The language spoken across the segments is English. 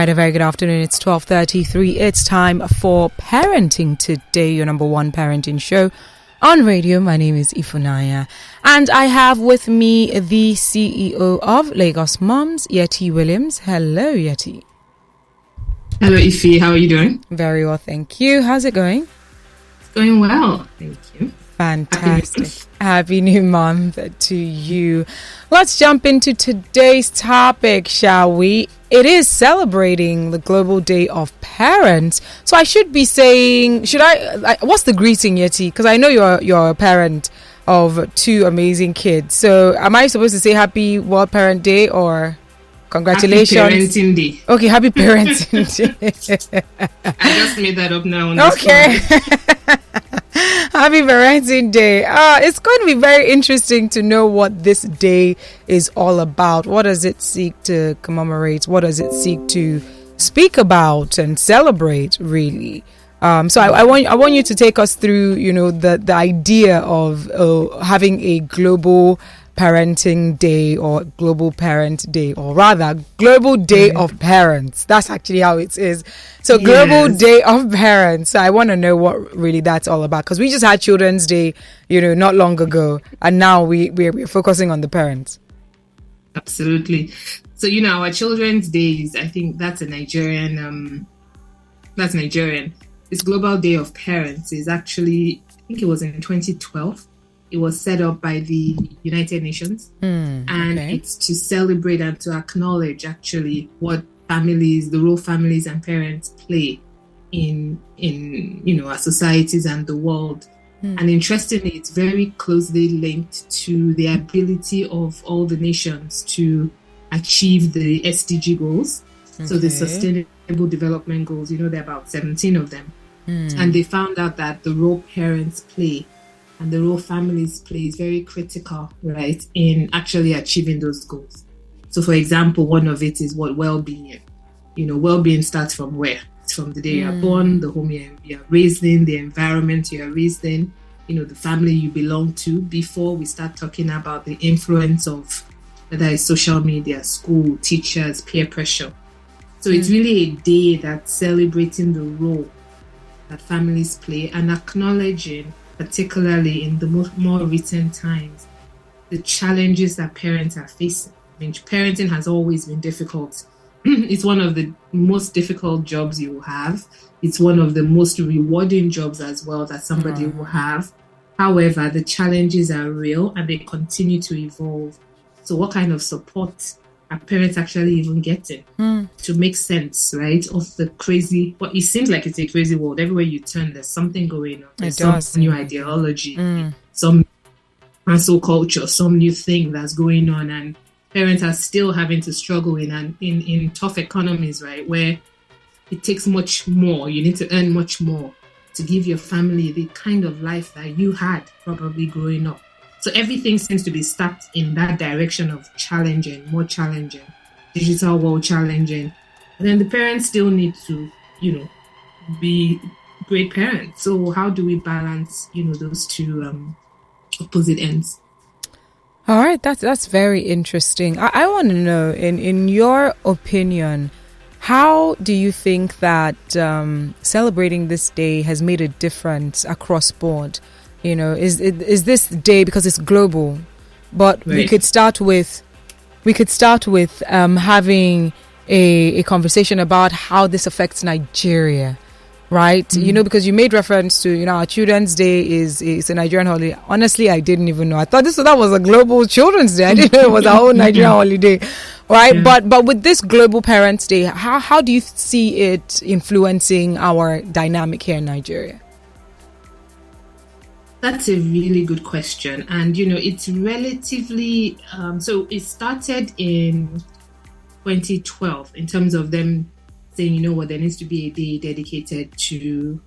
right, a very good afternoon. It's 12:33. It's time for Parenting Today, your number one parenting show on radio. My name is Ifunaya, and I have with me the CEO of LagosMums, Yeti Williams. Hello, Yeti. Hello, Ife. How are you doing? Very well, thank you. How's it going? It's going well, thank you. Fantastic. Happy New Month to you. Let's jump into today's topic, shall we? It is celebrating the Global Day of Parents. So I should be saying, what's the greeting, Yeti? Because I know you're a parent of two amazing kids. So am I supposed to say Happy World Parent Day or congratulations? Happy Parenting Day. Okay, Happy Parenting Day. I just made that up now. Okay. Happy Parenting Day. It's going to be very interesting to know what this day is all about. What does it seek to commemorate? What does it seek to speak about and celebrate, really? So I want you to take us through, the idea of having a global parenting day or global parent day, or rather global day of parents. That's actually how it is. So global day of parents. So I want to know what really that's all about, because we just had Children's Day, not long ago, and now we're focusing on the parents. Absolutely. So our Children's Days, I think that's a Nigerian. That's Nigerian. This Global Day of Parents is actually, I think it was in 2012. It was set up by the United Nations, and it's to celebrate and to acknowledge actually what the role families and parents play in our societies and the world. And interestingly, it's very closely linked to the ability of all the nations to achieve the SDG goals. So the Sustainable Development Goals, there are about 17 of them. And they found out that the role parents play and the role families play is very critical, right, in actually achieving those goals. So, for example, one of it is well-being. Well-being starts from where? It's from the day you are born, the home you are raised in, the environment you are raised in, the family you belong to, before we start talking about the influence of whether it's social media, school, teachers, peer pressure. So it's really a day that's celebrating the role that families play and acknowledging, particularly in the more recent times, the challenges that parents are facing. I mean, parenting has always been difficult. It's one of the most difficult jobs you will have. It's one of the most rewarding jobs as well that somebody will have. However, the challenges are real and they continue to evolve. So what kind of support are parents actually even getting to make sense, right, of the crazy, well, it seems like it's a crazy world. Everywhere you turn, there's something going on. There's some new ideology, some cancel culture, some new thing that's going on, and parents are still having to struggle in tough economies, right, where it takes much more. You need to earn much more to give your family the kind of life that you had probably growing up. So everything seems to be stacked in that direction of challenging, more challenging, digital world challenging. And then the parents still need to, be great parents. So how do we balance, those two opposite ends? All right, that's very interesting. I want to know, in your opinion, how do you think that celebrating this day has made a difference across board? Is this day, because it's global, but we could start with having a conversation about how this affects Nigeria, right? Because you made reference to our Children's Day is a Nigerian holiday. Honestly, I didn't even know. I thought that was a global Children's Day. I didn't know it was a whole Nigerian holiday, right? Yeah. But with this Global Parents Day, how do you see it influencing our dynamic here in Nigeria? That's a really good question. And, it's relatively, so it started in 2012 in terms of them saying, there needs to be a day dedicated to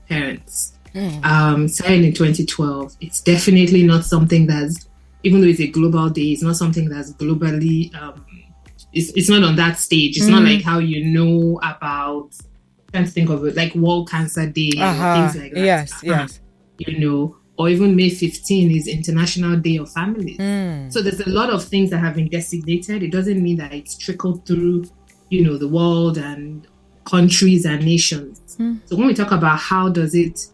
parents. Starting in 2012, it's definitely not something that's, even though it's a global day, it's not something that's globally, it's not on that stage. It's not like how about, I'm trying to think of it, like World Cancer Day, things like that. Yes. Or even May 15 is International Day of Families. So there's a lot of things that have been designated. It doesn't mean that it's trickled through the world and countries and nations. So when we talk about how does it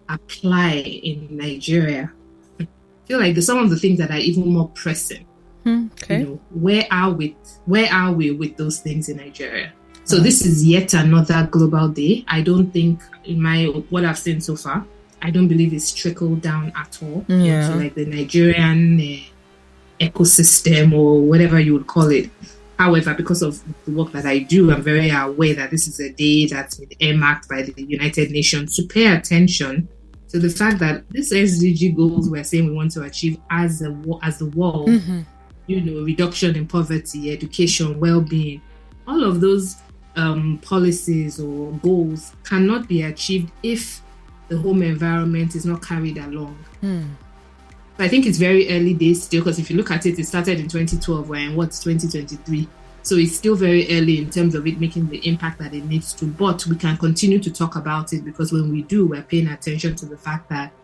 apply in Nigeria, I feel like some of the things that are even more pressing. Okay. Where are we with those things in Nigeria? So this is yet another global day. I don't think, what I've seen so far, I don't believe it's trickled down at all to like the Nigerian ecosystem or whatever you would call it. However, because of the work that I do, I'm very aware that this is a day that's been earmarked by the United Nations to pay attention to the fact that this SDG goals we're saying we want to achieve as the world, reduction in poverty, education, well-being, all of those policies or goals cannot be achieved if the home environment is not carried along. I think it's very early days still, because if you look at it, it started in 2012, we're in 2023. So it's still very early in terms of it making the impact that it needs to. But we can continue to talk about it, because when we do, we're paying attention to the fact that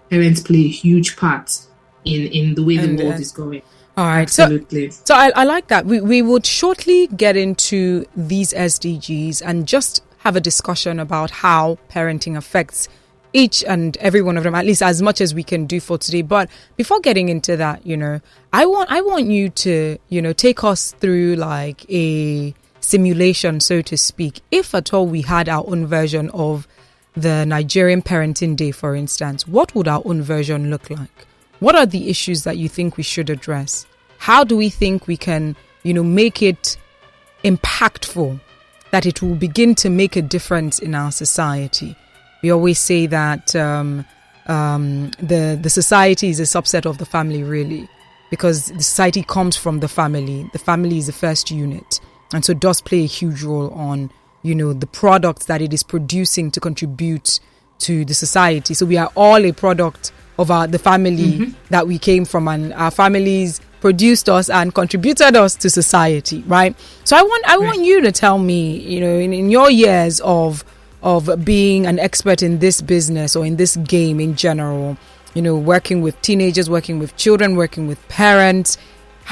parents play a huge part in the way the world is going. All right. Absolutely. So I like that. We would shortly get into these SDGs and just have a discussion about how parenting affects each and every one of them, at least as much as we can do for today. But before getting into that, I want you to, take us through like a simulation, so to speak. If at all we had our own version of the Nigerian Parenting Day, for instance, what would our own version look like? What are the issues that you think we should address? How do we think we can, make it impactful, that it will begin to make a difference in our society? We always say that the society is a subset of the family, really, because the society comes from the family. The family is the first unit, and so it does play a huge role on, the products that it is producing to contribute to the society. So we are all a product of the family that we came from, and our families produced us and contributed us to society, right? So I want you to tell me, in your years of being an expert in this business or in this game in general, working with teenagers, working with children, working with parents,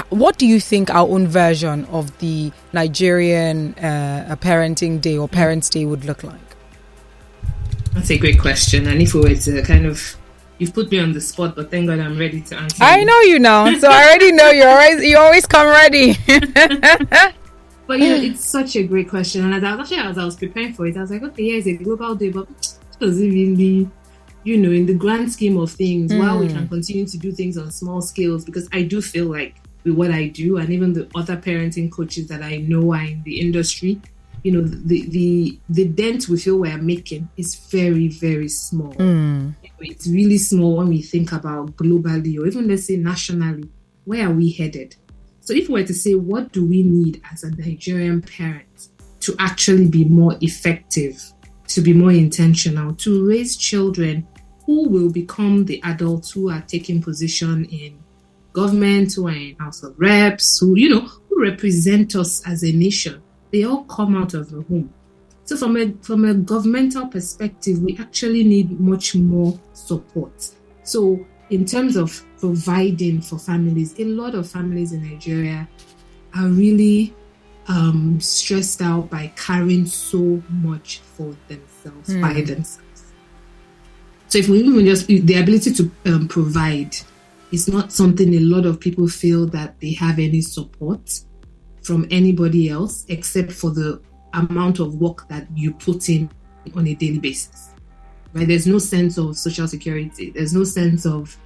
what do you think our own version of the Nigerian Parenting Day or Parents' Day would look like? That's a great question. And if we were to you've put me on the spot, but thank God I'm ready to answer. I know you now, so I already know you always come ready. But it's such a great question. And as I was preparing for it, I was like, okay, it's a global day, but does it really, in the grand scheme of things, while we can continue to do things on small scales? Because I do feel like with what I do, and even the other parenting coaches that I know are in the industry, the dent we feel we're making is very, very small. It's really small when we think about globally, or even let's say nationally, where are we headed? So if we were to say, what do we need as a Nigerian parent to actually be more effective, to be more intentional, to raise children who will become the adults who are taking position in government, who are in House of Reps, who represent us as a nation? They all come out of the home. So from a governmental perspective, we actually need much more support. So in terms of providing for families, a lot of families in Nigeria are really stressed out by carrying so much for themselves, by themselves. So if we even just, the ability to provide is not something a lot of people feel that they have any support from anybody else, except for the amount of work that you put in on a daily basis. Right? There's no sense of social security. There's no sense of,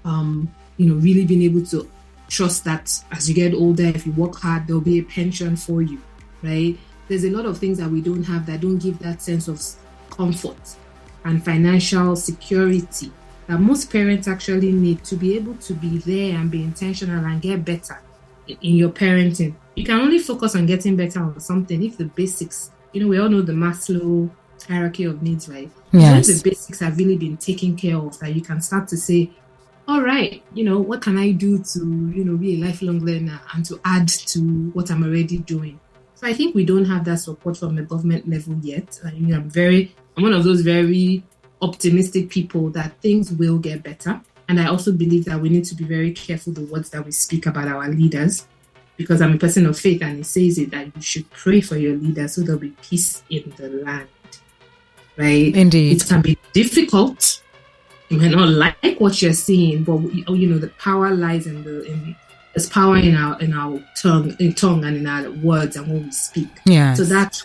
really being able to trust that as you get older, if you work hard, there'll be a pension for you, right? There's a lot of things that we don't have that don't give that sense of comfort and financial security that most parents actually need to be able to be there and be intentional and get better in your parenting. You can only focus on getting better on something if the basics, we all know the Maslow hierarchy of needs, right? Yes. If the basics have really been taken care of, that you can start to say, all right, what can I do to, be a lifelong learner and to add to what I'm already doing? So I think we don't have that support from the government level yet. I'm one of those very optimistic people that things will get better. And I also believe that we need to be very careful the words that we speak about our leaders. because I'm a person of faith, and it says it that you should pray for your leaders so there'll be peace in the land. Right? Indeed. It can be difficult. You may not like what you're seeing, but the power lies there's power in our tongue and in our words and when we speak. Yeah. So that,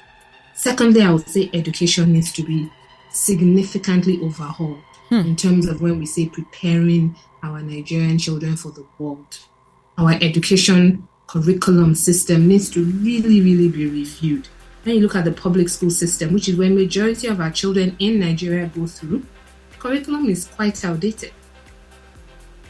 secondly, I would say education needs to be significantly overhauled in terms of when we say preparing our Nigerian children for the world. Our education curriculum system needs to really, really be reviewed. When you look at the public school system, which is where majority of our children in Nigeria go through, curriculum is quite outdated.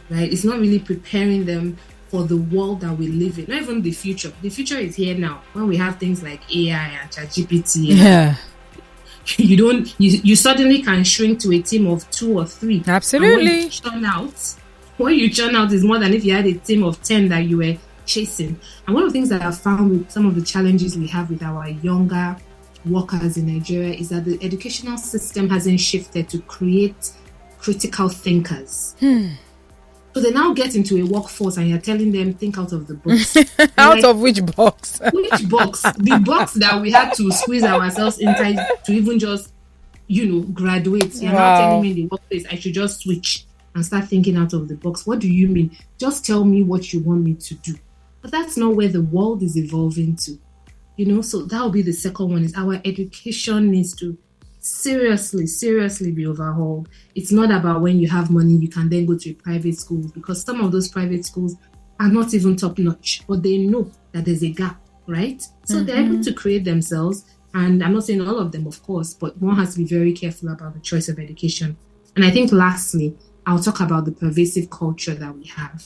Right? It's not really preparing them for the world that we live in, not even the future. The future is here now. When we have things like AI and ChatGPT, you suddenly can shrink to a team of 2 or 3. Absolutely. What you churn out is more than if you had a team of 10 that you were chasing. And one of the things that I've found with some of the challenges we have with our younger workers in Nigeria is that the educational system hasn't shifted to create critical thinkers. So they now get into a workforce and you're telling them, think out of the box. Out of which box? Which box? The box that we had to squeeze ourselves inside to even just, graduate. You're now telling me in the workplace I should just switch and start thinking out of the box. What do you mean? Just tell me what you want me to do. But that's not where the world is evolving to. So that will be the second one, is our education needs to seriously be overhauled. It's not about when you have money, you can then go to a private school, because some of those private schools are not even top notch, but they know that there's a gap, right? So they're able to create themselves. And I'm not saying all of them, of course, but one has to be very careful about the choice of education. And I think lastly, I'll talk about the pervasive culture that we have.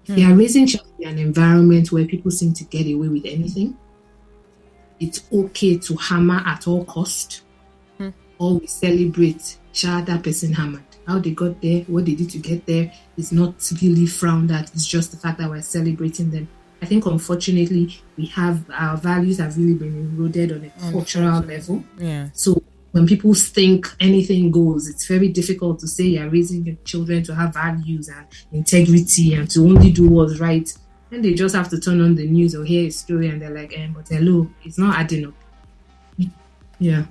If you are raising children in an environment where people seem to get away with anything, it's okay to hammer at all cost, or we celebrate, that person hammered. How they got there, what they did to get there is not really frowned at. It's just the fact that we're celebrating them. I think, unfortunately, our values have really been eroded on a cultural level. Yeah. So when people think anything goes, it's very difficult to say you're raising your children to have values and integrity and to only do what's right. And they just have to turn on the news or hear a story and they're like, but hello, it's not adding up. Yeah.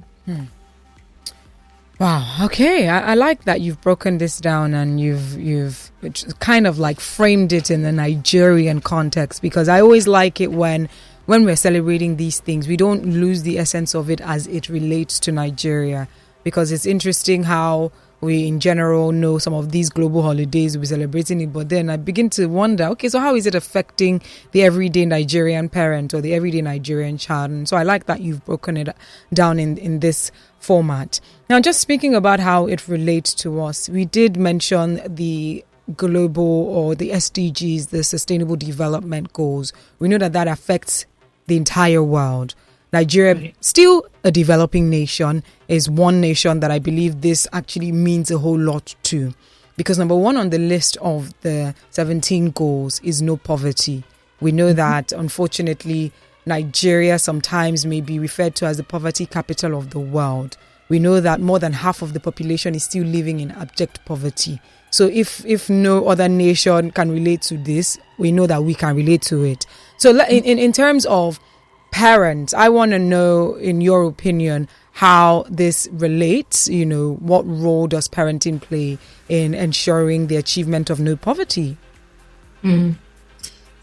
Wow. Okay. I like that you've broken this down and you've kind of like framed it in the Nigerian context, because I always like it when we're celebrating these things, we don't lose the essence of it as it relates to Nigeria, because it's interesting how we in general know some of these global holidays, we're celebrating it, but then I begin to wonder, okay, so how is it affecting the everyday Nigerian parent or the everyday Nigerian child? And so I like that you've broken it down in this format. Now, just speaking about how it relates to us, we did mention the global or the SDGs, the Sustainable Development Goals. We know that affects the entire world. Nigeria, still a developing nation, is one nation that I believe this actually means a whole lot to. Because number one on the list of the 17 goals is no poverty. We know that, unfortunately, Nigeria sometimes may be referred to as the poverty capital of the world. We know that more than half of the population is still living in abject poverty. So if no other nation can relate to this, we know that we can relate to it. So in terms of parents, I want to know, in your opinion, how this relates. What role does parenting play in ensuring the achievement of no poverty? It's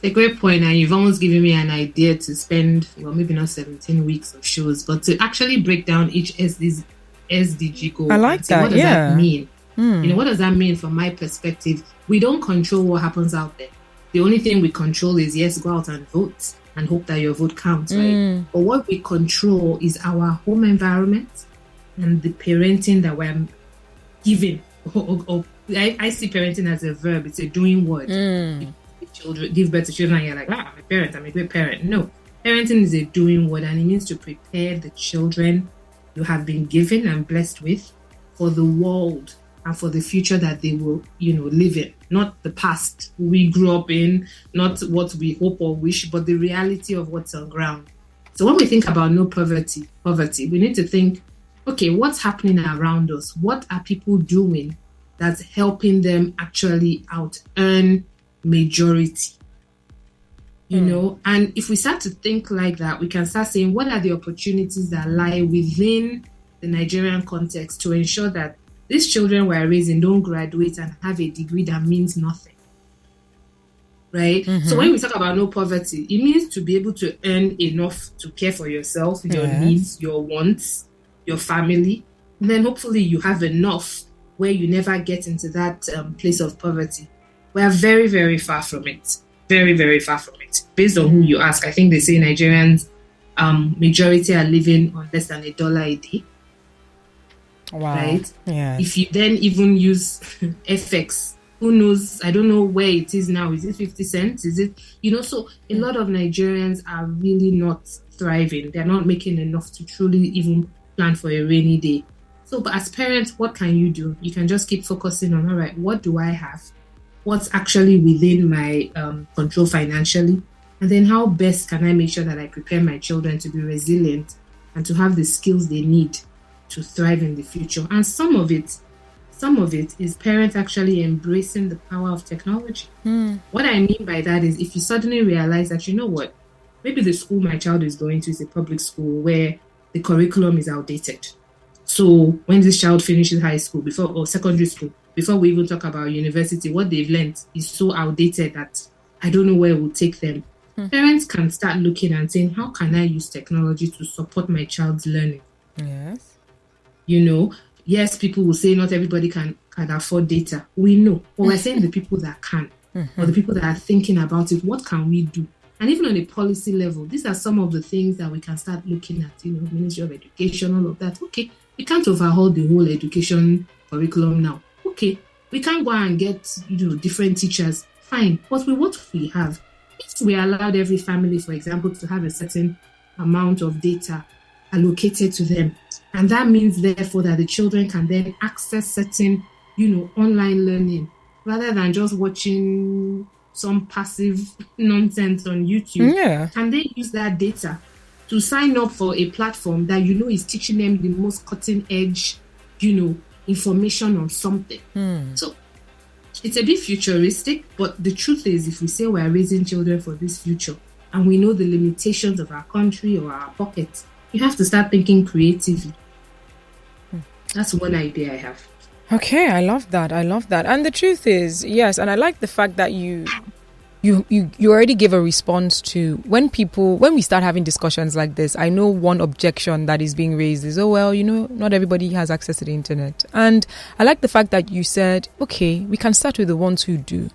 a great point, and you've almost given me an idea to spend, maybe not 17 weeks of shows, but to actually break down each SDG goal. I like that. What does that mean? What does that mean from my perspective? We don't control what happens out there. The only thing we control is, yes, go out and vote and hope that your vote counts, right? But what we control is our home environment and the parenting that we're giving. I see parenting as a verb. It's a doing word. Give birth to children and you're like, I'm a parent, I'm a great parent. No, parenting is a doing word, and it means to prepare the children you have been given and blessed with for the world and for the future that they will, live in. Not the past we grew up in, not what we hope or wish, but the reality of what's on ground. So when we think about no poverty, we need to think, okay, what's happening around us? What are people doing that's helping them actually out earn majority? you know. And if we start to think like that, we can start saying, what are the opportunities that lie within the Nigerian context to ensure that these children we're raising don't graduate and have a degree that means nothing, right? So when we talk about no poverty, it means to be able to earn enough to care for yourself, your needs, your wants, your family. And then hopefully you have enough where you never get into that place of poverty. We are very, very far from it. Very, very far from it. Based on who you ask, I think they say Nigerians, majority are living on less than $1 a day. Wow. Right? Yeah. If you then even use FX, who knows? I don't know where it is now. Is it 50 cents? Is it, so a lot of Nigerians are really not thriving. They're not making enough to truly even plan for a rainy day. So, but as parents, what can you do? You can just keep focusing on, all right, what do I have? What's actually within my control financially? And then how best can I make sure that I prepare my children to be resilient and to have the skills they need to thrive in the future? And some of it is parents actually embracing the power of technology. What I mean by that is if you suddenly realize that, you know what, maybe the school my child is going to is a public school where the curriculum is outdated. So when this child finishes high school or secondary school, before we even talk about university, what they've learned is so outdated that I don't know where it will take them. Parents can start looking and saying, how can I use technology to support my child's learning? Yes. Yes, people will say not everybody can afford data. We know. But we're saying the people that can, or the people that are thinking about it, what can we do? And even on a policy level, these are some of the things that we can start looking at, Ministry of Education, all of that. Okay, we can't overhaul the whole education curriculum now. Okay, we can't go and get, different teachers. Fine. But with what we have, if we allowed every family, for example, to have a certain amount of data allocated to them, and that means, therefore, that the children can then access certain, online learning rather than just watching some passive nonsense on YouTube. Yeah. Can they use that data to sign up for a platform that is teaching them the most cutting edge, information on something? So it's a bit futuristic, but the truth is, if we say we're raising children for this future and we know the limitations of our country or our pockets, you have to start thinking creatively. That's one idea I have. Okay, I love that. And the truth is, yes, and I like the fact that you already give a response to when we start having discussions like this. I know one objection that is being raised is, not everybody has access to the internet. And I like the fact that you said, okay, we can start with the ones who do.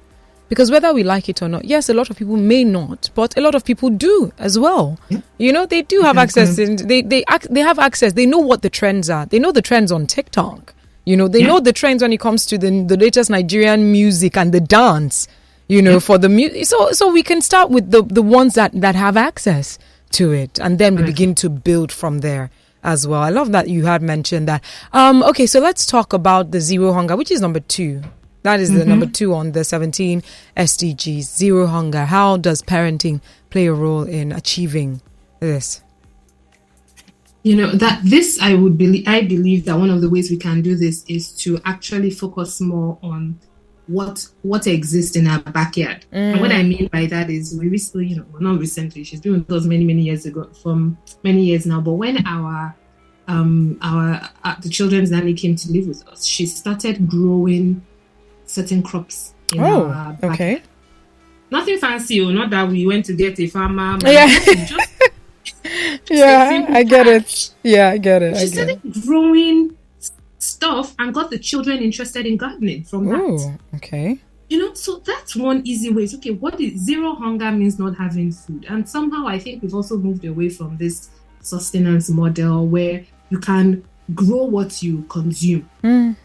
Because whether we like it or not, yes, a lot of people may not, but a lot of people do as well. Yeah. They do have access, and they have access. They know what the trends are. They know the trends on TikTok. They know the trends when it comes to the latest Nigerian music and the dance. For the music. So we can start with the ones that have access to it, and then we begin to build from there as well. I love that you had mentioned that. Okay, so let's talk about the zero hunger, which is number 2. That is the number 2 on the 17 SDGs, zero hunger. How does parenting play a role in achieving this? I believe that one of the ways we can do this is to actually focus more on what exists in our backyard. And what I mean by that is we recently, not recently, she's been with us many years ago, from many years now, but when the children's nanny came to live with us, she started growing certain crops in our backyard. Okay. Nothing fancy, not that we went to get a farmer. I get it. Yeah, I get it. She started growing stuff and got the children interested in gardening from that. Oh, okay. So that's one easy way. Okay, what is zero hunger means not having food. And somehow I think we've also moved away from this sustenance model where you can grow what you consume.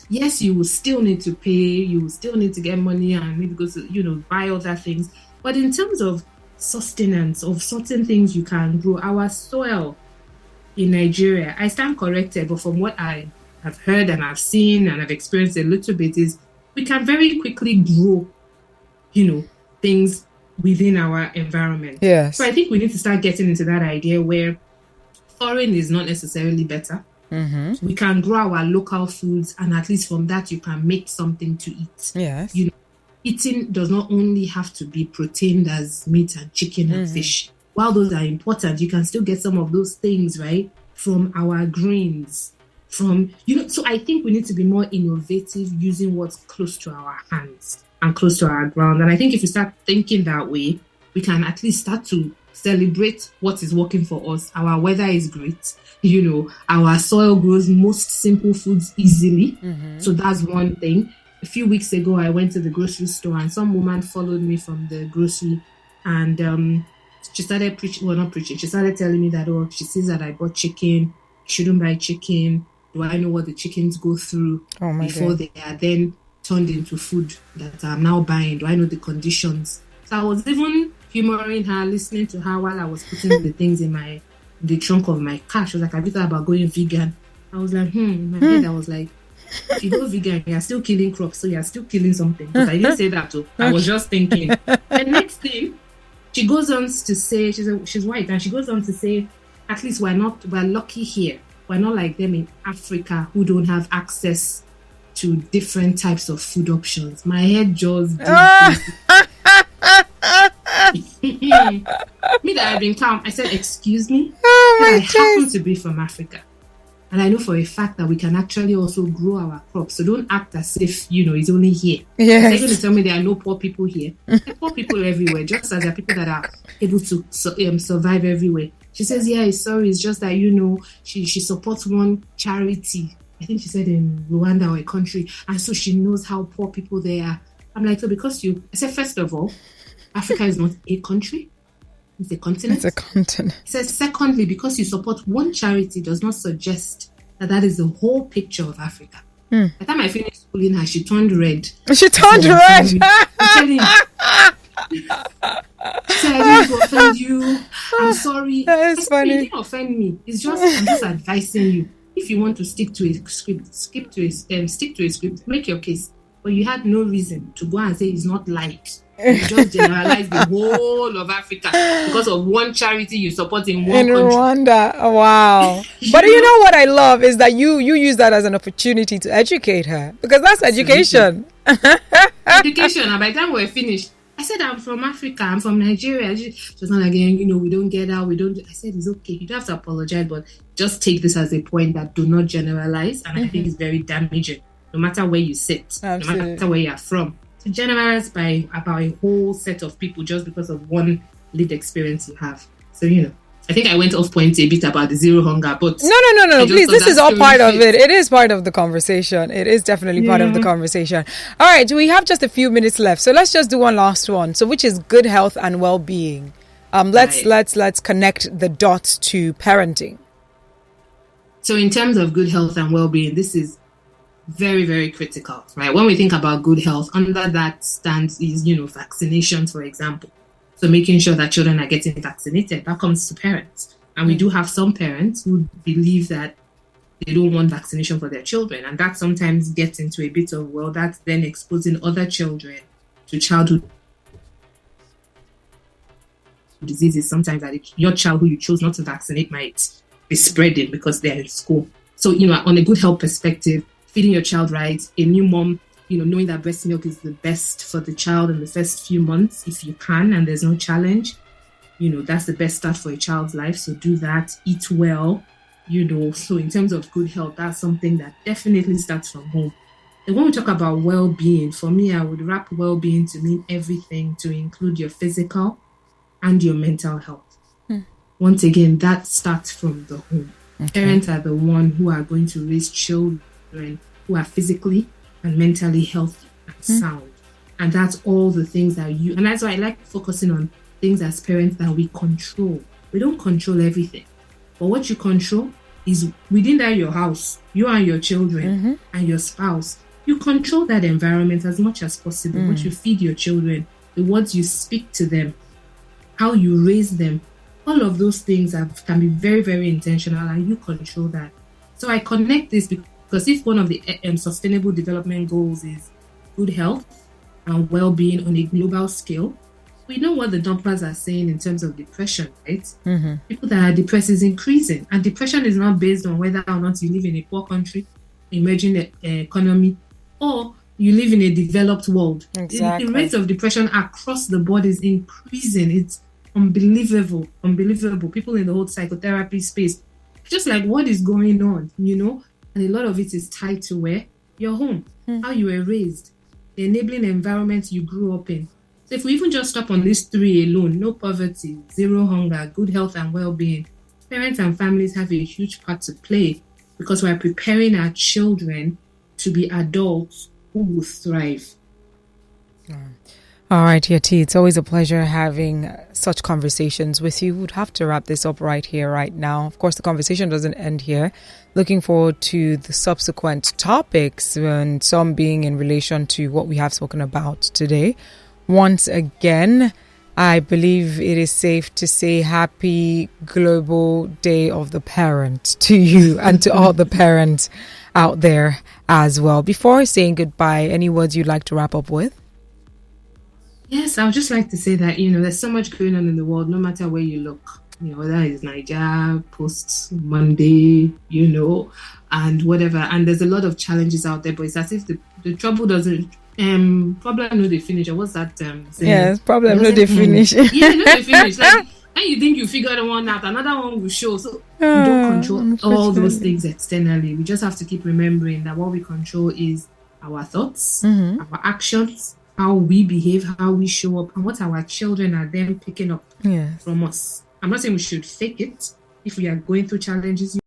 Yes, you will still need to pay, you will still need to get money and maybe go to, buy other things. But in terms of sustenance of certain things you can grow, our soil in Nigeria, I stand corrected, but from what I have heard and I've seen and I've experienced a little bit is we can very quickly grow, things within our environment. Yes. So I think we need to start getting into that idea where foreign is not necessarily better. We can grow our local foods, and at least from that you can make something to eat. Yes. eating does not only have to be protein as meat and chicken and fish. While those are important, you can still get some of those things, right, from our grains, from, so I think we need to be more innovative using what's close to our hands and close to our ground. And I think if we start thinking that way, we can at least start to celebrate what is working for us. Our weather is great. Our soil grows most simple foods easily. So that's one thing. A few weeks ago, I went to the grocery store and some woman followed me from the grocery, and she started she started telling me that, she sees that I bought chicken, shouldn't buy chicken. Do I know what the chickens go through before they are then turned into food that I'm now buying? Do I know the conditions? So I was even humoring her, listening to her while I was putting the things in the trunk of my car. She was like, have you thought about going vegan? I was like, in my head, I was like, if you go vegan, you're still killing crops, so you're still killing something. But I didn't say that too. I was just thinking. The next thing, she goes on to say, she's white, and she goes on to say, at least we're lucky here. We're not like them in Africa who don't have access to different types of food options. My head just did me that I've been calm. I said, excuse me? I happen to be from Africa. And I know for a fact that we can actually also grow our crops. So don't act as if, it's only here. Yes. They're going to tell me there are no poor people here. There are poor people everywhere, just as there are people that are able to survive everywhere. She says, sorry, it's just that, she supports one charity. I think she said in Rwanda or a country. And so she knows how poor people they are. I'm like, so because I said, first of all, Africa is not a country. It's a continent. It's a continent. It says, secondly, because you support one charity does not suggest that is the whole picture of Africa. By the time I finished schooling her, she turned red. She turned red. She said, I didn't offend you. I'm sorry. That is funny. You didn't offend me. I'm just advising you. If you want to stick to a script, stick to a script, make your case. But you had no reason to go and say it's not liked. You just generalize the whole of Africa because of one charity you support in one country. Rwanda. Wow. But you know what I love is that you use that as an opportunity to educate her, because that's education. Education. And by the time we're finished, I said, I'm from Africa. I'm from Nigeria. She was not again, we don't get out. I said, it's okay. You don't have to apologize, but just take this as a point that do not generalize. And I think it's very damaging, no matter where you sit, Absolutely. No matter where you're from. To generalize about a whole set of people just because of one lived experience you have. So, I think I went off point a bit about the zero hunger, but... No, please, this is all part of it. It is part of the conversation. It is definitely part of the conversation. All right, we have just a few minutes left, so let's just do one last one. So, which is good health and well-being. Let's connect the dots to parenting. So, in terms of good health and well-being, this is very, very critical, right? When we think about good health, under that stands is, vaccinations, for example. So making sure that children are getting vaccinated, that comes to parents. And we do have some parents who believe that they don't want vaccination for their children. And that sometimes gets into a bit of, that's then exposing other children to childhood diseases. Sometimes that your child who you chose not to vaccinate might be spreading because they're in school. So, on a good health perspective, feeding your child right, a new mom, knowing that breast milk is the best for the child in the first few months, if you can, and there's no challenge, that's the best start for a child's life. So do that, eat well, So in terms of good health, that's something that definitely starts from home. And when we talk about well-being, for me, I would wrap well-being to mean everything, to include your physical and your mental health. Once again, that starts from the home. Okay. Parents are the one who are going to raise children who are physically and mentally healthy and sound. And that's all the things that and that's why I like focusing on things as parents that we control. We don't control everything. But what you control is within your house, you and your children and your spouse. You control that environment as much as possible. What you feed your children, the words you speak to them, how you raise them. All of those things can be very, very intentional, and you control that. So I connect this because if one of the sustainable development goals is good health and well-being on a global scale, we know what the numbers are saying in terms of depression, right? People that are depressed is increasing. And depression is not based on whether or not you live in a poor country, emerging economy, or you live in a developed world. Exactly. The rates of depression across the board is increasing. It's unbelievable. People in the whole psychotherapy space, just like, what is going on, And a lot of it is tied to where? Your home, how you were raised, the enabling environment you grew up in. So if we even just stop on these three alone, no poverty, zero hunger, good health and well-being, parents and families have a huge part to play because we're preparing our children to be adults who will thrive. All right, Yati, it's always a pleasure having such conversations with you. We'd have to wrap this up right here, right now. Of course, the conversation doesn't end here. Looking forward to the subsequent topics, and some being in relation to what we have spoken about today. Once again, I believe it is safe to say happy Global Day of the Parent to you and to all the parents out there as well. Before saying goodbye, any words you'd like to wrap up with? Yes, I would just like to say that, there's so much going on in the world, no matter where you look, whether it's Nigeria, post-Monday, and whatever. And there's a lot of challenges out there, but it's as if the trouble doesn't, problem no they finish. Or what's that saying? Yes, problem no they finish. Yeah, no they finish. Like, and you think you figured one out, another one will show. So we don't control all those things externally. We just have to keep remembering that what we control is our thoughts, our actions, how we behave, how we show up, and what our children are then picking up from us. I'm not saying we should fake it if we are going through challenges.